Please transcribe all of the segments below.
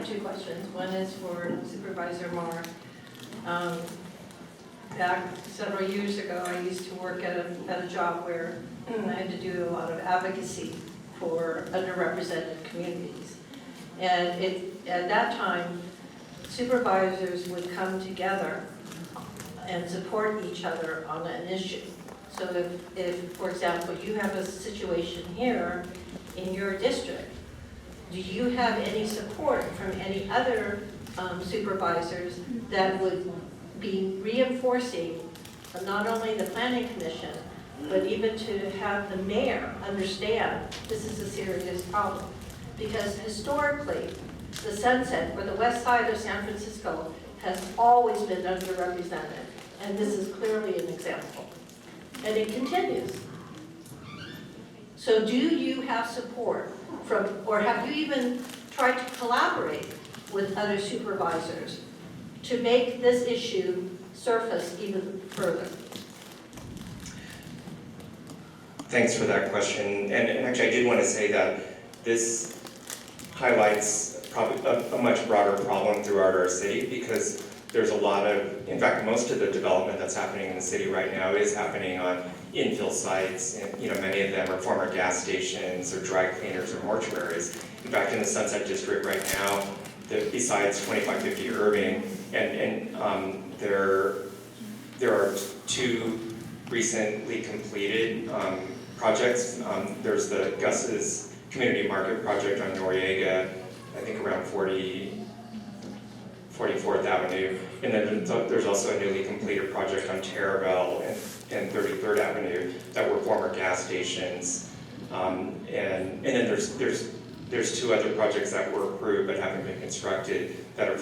have two questions. One is for Supervisor Mar. Back several years ago, I used to work at a job where I had to do a lot of advocacy for underrepresented communities. And at that time, supervisors would come together and support each other on an issue. So if, for example, you have a situation here in your district, do you have any support from any other supervisors that would be reinforcing not only the planning commission, but even to have the mayor understand this is a serious problem? Because historically, the Sunset, or the west side of San Francisco, has always been underrepresented, and this is clearly an example. And it continues. So do you have support from, or have you even tried to collaborate with other supervisors to make this issue surface even further? Thanks for that question. And actually, I did want to say that this highlights probably a much broader problem throughout our city, because there's a lot of, in fact, most of the development that's happening in the city right now is happening on infill sites, and many of them are former gas stations or dry cleaners or mortuaries. In fact, in the Sunset District right now, besides 2550 Irving, and there are two recently completed projects. There's the Gus's Community Market Project on Noriega, I think around 44th Avenue, and then there's also a newly completed project on Terraville and 33rd Avenue that were former gas stations, and then there's two other projects that were approved but haven't been constructed that are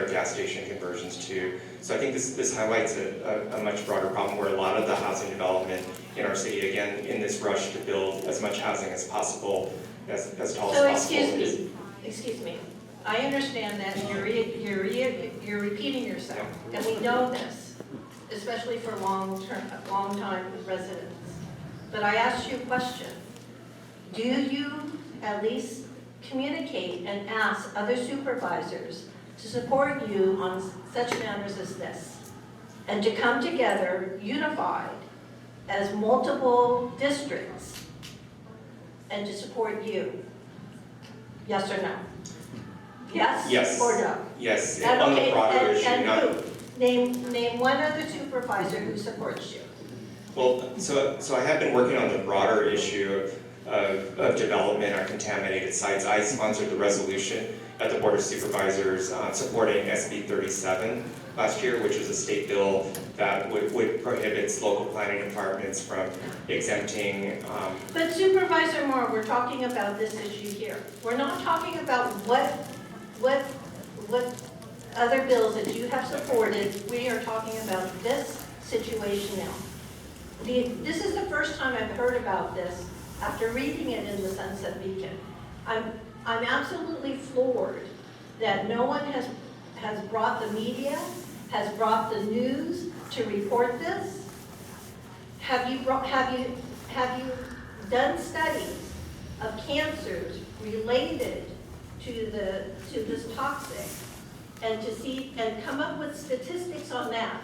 gas station conversions too. So I think this highlights a much broader problem where a lot of the housing development in our city, again, in this rush to build as much housing as possible, as tall as possible. So excuse me. I understand that you're repeating yourself, and we know this, especially for long-time residents. But I asked you a question. Do you at least communicate and ask other supervisors to support you on such matters as this, and to come together unified as multiple districts and to support you? Yes or no? Yes? Yes. Or no? Yes, And, on okay, the broader and, issue, and not... who? Name one other supervisor who supports you. Well, so I have been working on the broader issue of development on contaminated sites. I sponsored the resolution at the Board of Supervisors supporting SB 37 last year, which is a state bill that would prohibit local planning departments from exempting... But Supervisor Mar, we're talking about this issue here. We're not talking about what other bills that you have supported. We are talking about this situation now. This is the first time I've heard about this after reading it in the Sunset Beacon. I'm absolutely floored that no one has brought the media, has brought the news to report this. Have you done studies of cancers related to this toxic, and to see and come up with statistics on that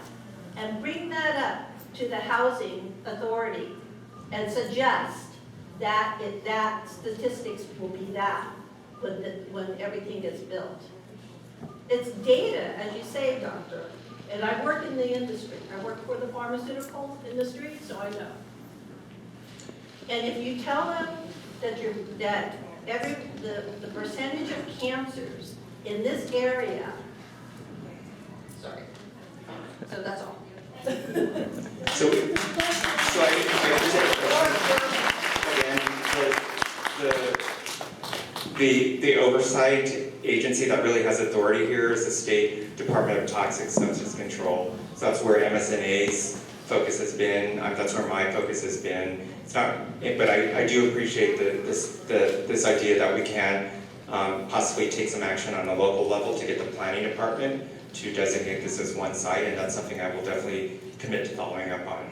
and bring that up to the housing authority and suggest that that statistics will be that when everything gets built? It's data, as you say, doctor. And I work in the industry. I work for the pharmaceutical industry, so I know. And if you tell them that the percentage of cancers in this area, sorry. So that's all. So I understand again, the oversight agency that really has authority here is the State Department of Toxic Substance Control. So that's where MSNA's focus has been. That's where my focus has been. It's not, but I do appreciate this idea that we can possibly take some action on a local level to get the planning department to designate this as one site, and that's something I will definitely commit to following up on.